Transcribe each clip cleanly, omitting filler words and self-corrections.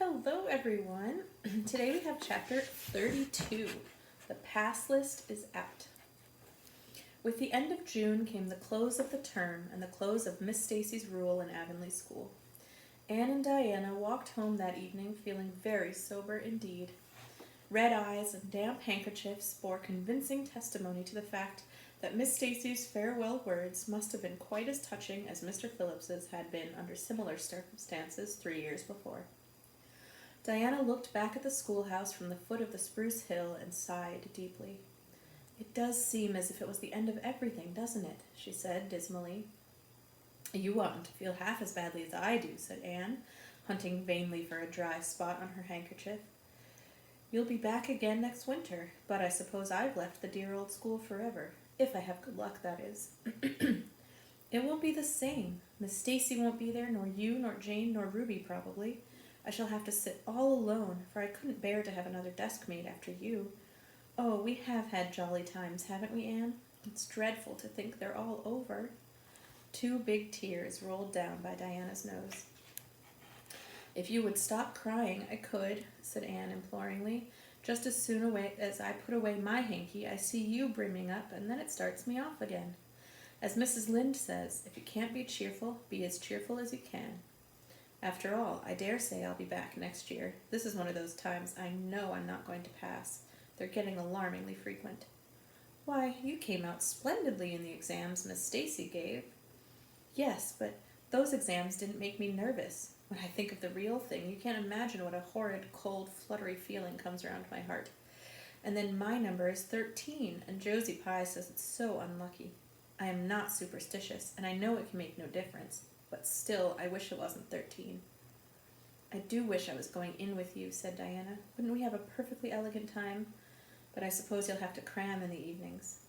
Hello, everyone. Today we have chapter 32. The pass list is out. With the end of June came the close of the term and the close of Miss Stacy's rule in Avonlea School. Anne and Diana walked home that evening feeling very sober indeed. Red eyes and damp handkerchiefs bore convincing testimony to the fact that Miss Stacy's farewell words must have been quite as touching as Mr. Phillips's had been under similar circumstances 3 years before. Diana looked back at the schoolhouse from the foot of the spruce hill and sighed deeply. "It does seem as if it was the end of everything, doesn't it?" she said dismally. "You oughtn't to feel half as badly as I do," said Anne, hunting vainly for a dry spot on her handkerchief. "You'll be back again next winter, but I suppose I've left the dear old school forever, if I have good luck, that is." "It won't be the same. Miss Stacy won't be there, nor you, nor Jane, nor Ruby, probably. I shall have to sit all alone, for I couldn't bear to have another desk-mate after you. Oh, we have had jolly times, haven't we, Anne? It's dreadful to think they're all over." 2 big tears rolled down by Diana's nose. "If you would stop crying, I could," said Anne imploringly. "Just as soon as I put away my hanky, I see you brimming up, and then it starts me off again. As Mrs. Lynde says, if you can't be cheerful, be as cheerful as you can. After all, I dare say I'll be back next year. This is one of those times I know I'm not going to pass. They're getting alarmingly frequent." "Why, you came out splendidly in the exams Miss Stacy gave." "Yes, but those exams didn't make me nervous. When I think of the real thing, you can't imagine what a horrid, cold, fluttery feeling comes around my heart. And then my number is 13, and Josie Pye says it's so unlucky. I am not superstitious, and I know it can make no difference. But still, I wish it wasn't 13. "I do wish I was going in with you," said Diana. "Wouldn't we have a perfectly elegant time? But I suppose you'll have to cram in the evenings."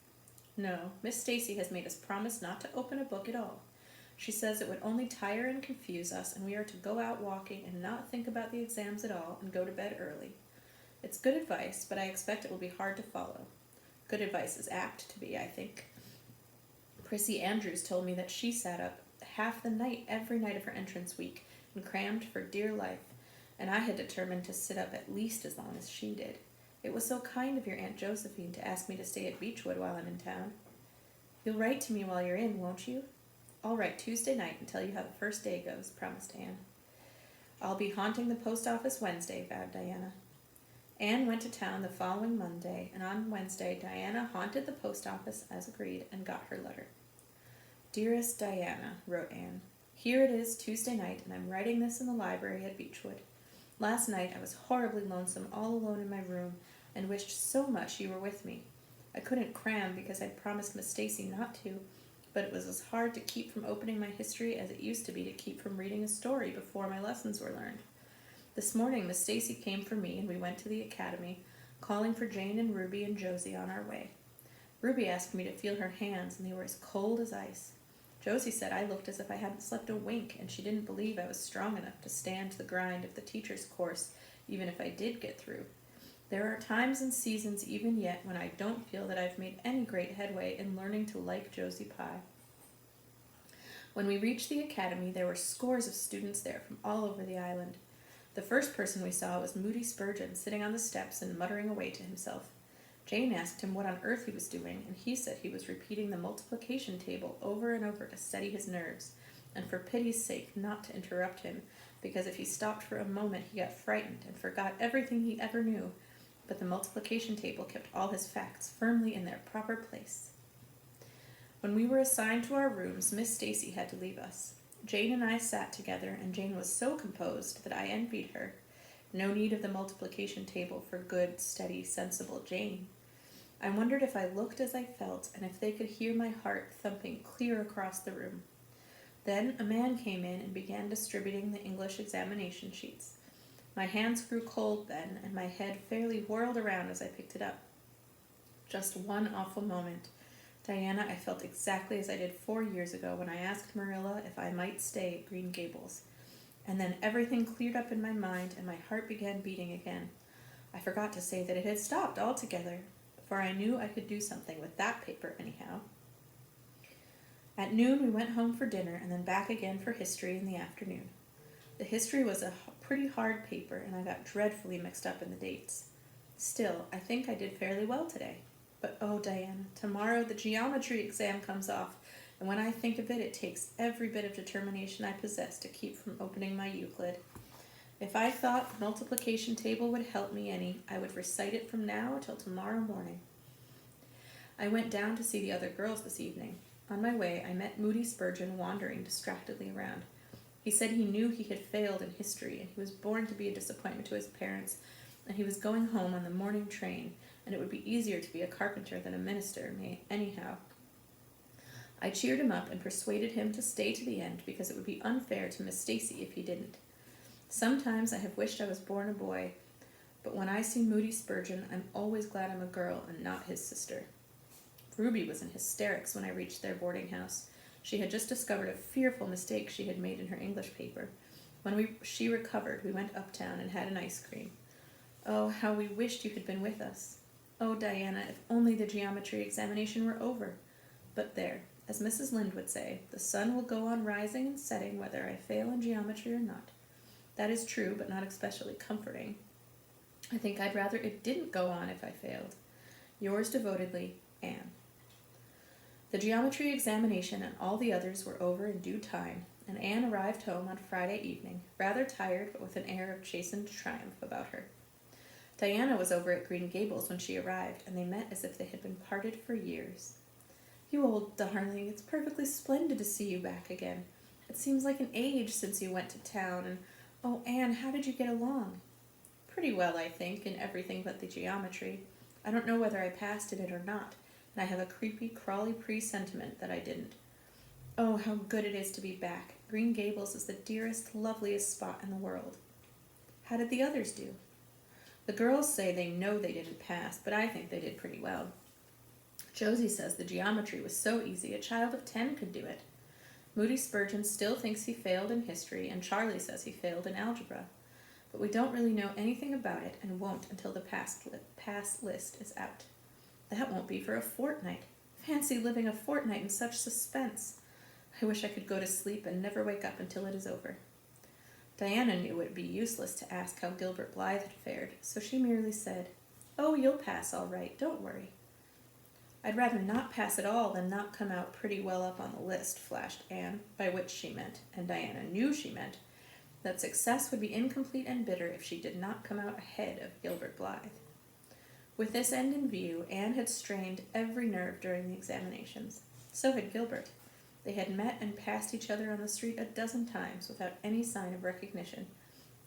"No, Miss Stacy has made us promise not to open a book at all. She says it would only tire and confuse us, and we are to go out walking and not think about the exams at all and go to bed early. It's good advice, but I expect it will be hard to follow. Good advice is apt to be, I think. Prissy Andrews told me that she sat up half the night every night of her entrance week and crammed for dear life, and I had determined to sit up at least as long as she did. It was so kind of your Aunt Josephine to ask me to stay at Beechwood while I'm in town. You'll write to me while you're in, won't you?" "I'll write Tuesday night and tell you how the first day goes," promised Anne. "I'll be haunting the post office Wednesday," vowed Diana. Anne went to town the following Monday, and on Wednesday Diana haunted the post office as agreed and got her letter. "Dearest Diana," wrote Anne, "here it is Tuesday night, and I'm writing this in the library at Beechwood. Last night I was horribly lonesome all alone in my room, and wished so much you were with me. I couldn't cram because I'd promised Miss Stacy not to, but it was as hard to keep from opening my history as it used to be to keep from reading a story before my lessons were learned. This morning Miss Stacy came for me, and we went to the academy, calling for Jane and Ruby and Josie on our way. Ruby asked me to feel her hands, and they were as cold as ice. Josie said I looked as if I hadn't slept a wink, and she didn't believe I was strong enough to stand the grind of the teacher's course, even if I did get through. There are times and seasons even yet when I don't feel that I've made any great headway in learning to like Josie Pye." When we reached the academy, there were scores of students there from all over the island. The first person we saw was Moody Spurgeon, sitting on the steps and muttering away to himself. Jane asked him what on earth he was doing, and he said he was repeating the multiplication table over and over to steady his nerves, and for pity's sake not to interrupt him, because if he stopped for a moment he got frightened and forgot everything he ever knew, but the multiplication table kept all his facts firmly in their proper place. When we were assigned to our rooms, Miss Stacy had to leave us. Jane and I sat together, and Jane was so composed that I envied her. No need of the multiplication table for good, steady, sensible Jane. I wondered if I looked as I felt, and if they could hear my heart thumping clear across the room. Then a man came in and began distributing the English examination sheets. My hands grew cold then, and my head fairly whirled around as I picked it up. Just one awful moment. Diana, I felt exactly as I did 4 years ago when I asked Marilla if I might stay at Green Gables. And then everything cleared up in my mind, and my heart began beating again. I forgot to say that it had stopped altogether, for I knew I could do something with that paper anyhow. At noon we went home for dinner, and then back again for history in the afternoon. The history was a pretty hard paper, and I got dreadfully mixed up in the dates. Still, I think I did fairly well today. But oh, Diana, tomorrow the geometry exam comes off, and when I think of it, it takes every bit of determination I possess to keep from opening my Euclid. If I thought the multiplication table would help me any, I would recite it from now till tomorrow morning. I went down to see the other girls this evening. On my way, I met Moody Spurgeon wandering distractedly around. He said he knew he had failed in history, and he was born to be a disappointment to his parents, and he was going home on the morning train, and it would be easier to be a carpenter than a minister, anyhow. I cheered him up and persuaded him to stay to the end because it would be unfair to Miss Stacy if he didn't. Sometimes I have wished I was born a boy, but when I see Moody Spurgeon, I'm always glad I'm a girl and not his sister. Ruby was in hysterics when I reached their boarding house. She had just discovered a fearful mistake she had made in her English paper. When she recovered, we went uptown and had an ice cream. Oh, how we wished you had been with us. Oh, Diana, if only the geometry examination were over. But there, as Mrs. Lynde would say, the sun will go on rising and setting whether I fail in geometry or not. That is true, but not especially comforting. I think I'd rather it didn't go on if I failed. Yours devotedly, Anne. The geometry examination and all the others were over in due time, and Anne arrived home on Friday evening, rather tired but with an air of chastened triumph about her. Diana was over at Green Gables when she arrived, and they met as if they had been parted for years. You old darling, it's perfectly splendid to see you back again. It seems like an age since you went to town, and oh, Anne, how did you get along? Pretty well, I think, in everything but the geometry. I don't know whether I passed in it or not, and I have a creepy, crawly presentiment that I didn't. Oh, how good it is to be back. Green Gables is the dearest, loveliest spot in the world. How did the others do? The girls say they know they didn't pass, but I think they did pretty well. Josie says the geometry was so easy a child of 10 could do it. Moody Spurgeon still thinks he failed in history, and Charlie says he failed in algebra. But we don't really know anything about it and won't until the pass list is out. That won't be for a fortnight. Fancy living a fortnight in such suspense. I wish I could go to sleep and never wake up until it is over. Diana knew it would be useless to ask how Gilbert Blythe had fared, so she merely said, "Oh, you'll pass all right, don't worry." "I'd rather not pass at all than not come out pretty well up on the list," flashed Anne, by which she meant, and Diana knew she meant, that success would be incomplete and bitter if she did not come out ahead of Gilbert Blythe. With this end in view, Anne had strained every nerve during the examinations. So had Gilbert. They had met and passed each other on the street a dozen times without any sign of recognition,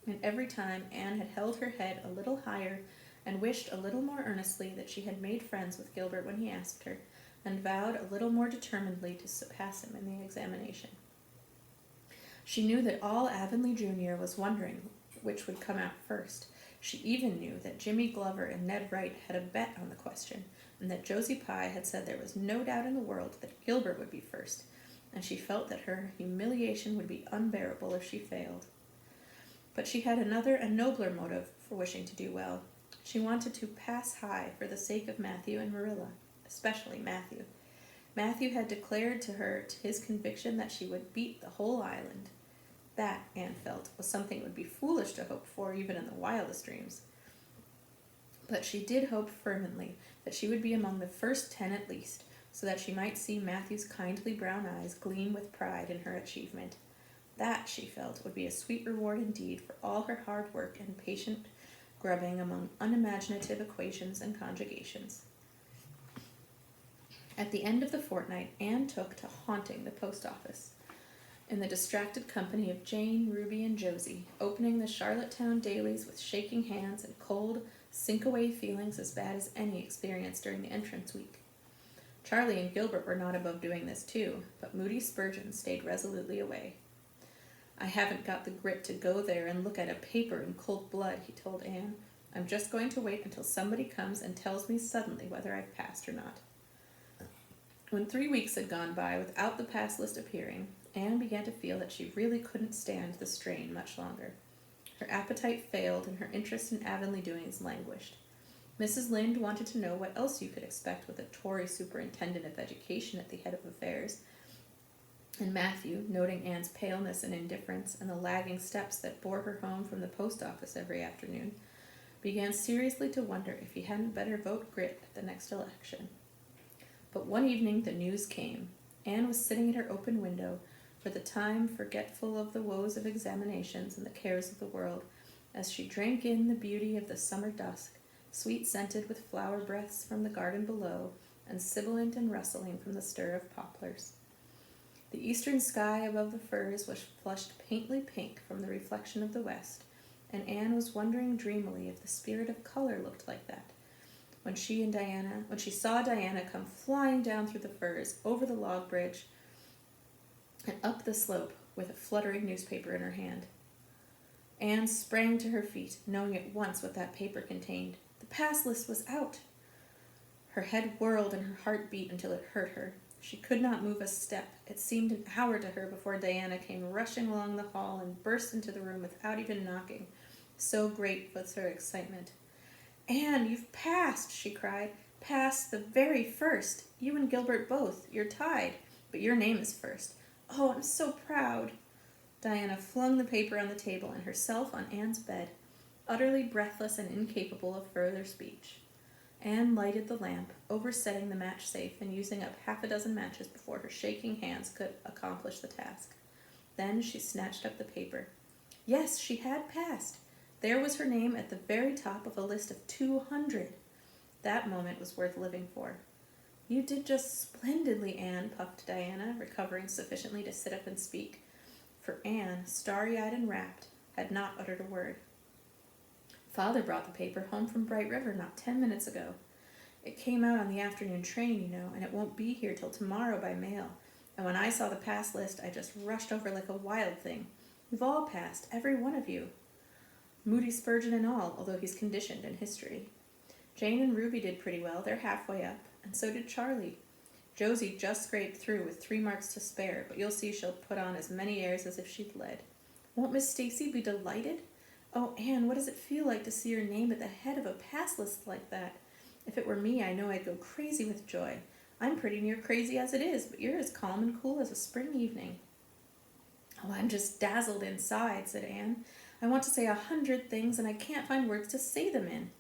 and every time Anne had held her head a little higher and wished a little more earnestly that she had made friends with Gilbert when he asked her, and vowed a little more determinedly to surpass him in the examination. She knew that all Avonlea Junior was wondering which would come out first. She even knew that Jimmy Glover and Ned Wright had a bet on the question, and that Josie Pye had said there was no doubt in the world that Gilbert would be first, and she felt that her humiliation would be unbearable if she failed. But she had another and nobler motive for wishing to do well. She wanted to pass high for the sake of Matthew and Marilla, especially Matthew. Matthew had declared to her his conviction that she would beat the whole island. That, Anne felt, was something it would be foolish to hope for even in the wildest dreams. But she did hope fervently that she would be among the first 10 at least, so that she might see Matthew's kindly brown eyes gleam with pride in her achievement. That, she felt, would be a sweet reward indeed for all her hard work and patient grubbing among unimaginative equations and conjugations. At the end of the fortnight, Anne took to haunting the post office, in the distracted company of Jane, Ruby, and Josie, opening the Charlottetown dailies with shaking hands and cold, sink-away feelings as bad as any experienced during the entrance week. Charlie and Gilbert were not above doing this too, but Moody Spurgeon stayed resolutely away. "I haven't got the grit to go there and look at a paper in cold blood," he told Anne. "I'm just going to wait until somebody comes and tells me suddenly whether I've passed or not." When 3 weeks had gone by without the pass list appearing, Anne began to feel that she really couldn't stand the strain much longer. Her appetite failed and her interest in Avonlea doings languished. Mrs. Lynde wanted to know what else you could expect with a Tory superintendent of education at the head of affairs, And Matthew, noting Anne's paleness and indifference and the lagging steps that bore her home from the post office every afternoon, began seriously to wonder if he hadn't better vote Grit at the next election. But one evening the news came. Anne was sitting at her open window, for the time forgetful of the woes of examinations and the cares of the world, as she drank in the beauty of the summer dusk, sweet-scented with flower breaths from the garden below, and sibilant and rustling from the stir of poplars. The eastern sky above the firs was flushed faintly pink from the reflection of the west, and Anne was wondering dreamily if the spirit of color looked like that, when she saw Diana come flying down through the firs, over the log bridge, and up the slope with a fluttering newspaper in her hand. Anne sprang to her feet, knowing at once what that paper contained. The pass list was out. Her head whirled and her heart beat until it hurt her. She could not move a step. It seemed an hour to her before Diana came rushing along the hall and burst into the room without even knocking. So great was her excitement. "Anne, you've passed," she cried. "Passed the very first. You and Gilbert both. You're tied, but your name is first. Oh, I'm so proud." Diana flung the paper on the table and herself on Anne's bed, utterly breathless and incapable of further speech. Anne lighted the lamp, oversetting the match safe and using up half a dozen matches before her shaking hands could accomplish the task. Then she snatched up the paper. Yes, she had passed. There was her name at the very top of a list of 200. That moment was worth living for. "You did just splendidly, Anne," puffed Diana, recovering sufficiently to sit up and speak, for Anne, starry-eyed and rapt, had not uttered a word. "Father brought the paper home from Bright River not 10 minutes ago. It came out on the afternoon train, you know, and it won't be here till tomorrow by mail. And when I saw the pass list, I just rushed over like a wild thing. You've all passed, every one of you. Moody Spurgeon and all, although he's conditioned in history. Jane and Ruby did pretty well. They're halfway up, and so did Charlie. Josie just scraped through with 3 marks to spare, but you'll see she'll put on as many airs as if she'd led. Won't Miss Stacy be delighted? Oh, Anne, what does it feel like to see your name at the head of a pass list like that? If it were me, I know I'd go crazy with joy. I'm pretty near crazy as it is, but you're as calm and cool as a spring evening." "Oh, I'm just dazzled inside," said Anne. "I want to say 100 things, and I can't find words to say them in.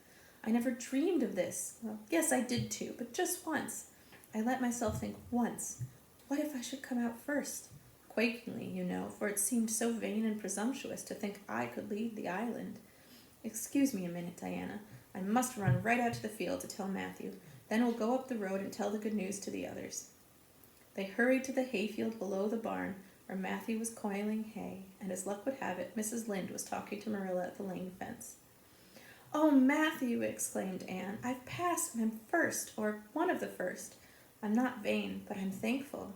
I never dreamed of this. Well, yes, I did too, but just once. I let myself think once. What if I should come out first? Quakingly, you know, for it seemed so vain and presumptuous to think I could lead the island. Excuse me a minute, Diana. I must run right out to the field to tell Matthew. Then we'll go up the road and tell the good news to the others." They hurried to the hayfield below the barn, where Matthew was coiling hay, and as luck would have it, Mrs. Lynde was talking to Marilla at the lane fence. "Oh, Matthew," exclaimed Anne, "I've passed and I'm first, or one of the first. I'm not vain, but I'm thankful."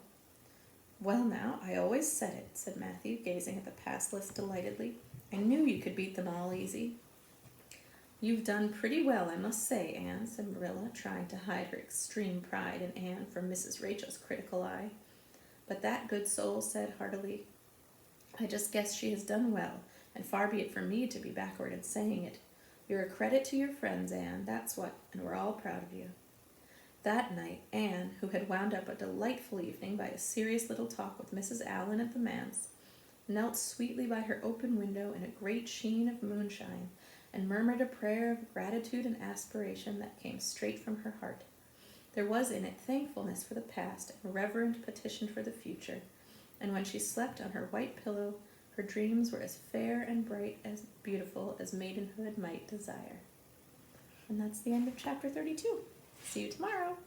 "Well now, I always said it," said Matthew, gazing at the pass list delightedly. "I knew you could beat them all easy." "You've done pretty well, I must say, Anne," said Marilla, trying to hide her extreme pride in Anne from Mrs. Rachel's critical eye. But that good soul said heartily, "I just guess she has done well, and far be it from me to be backward in saying it. You're a credit to your friends, Anne, that's what, and we're all proud of you." That night, Anne, who had wound up a delightful evening by a serious little talk with Mrs. Allan at the manse, knelt sweetly by her open window in a great sheen of moonshine, and murmured a prayer of gratitude and aspiration that came straight from her heart. There was in it thankfulness for the past and reverent petition for the future, and when she slept on her white pillow, her dreams were as fair and bright as beautiful as maidenhood might desire. And that's the end of chapter 32. See you tomorrow.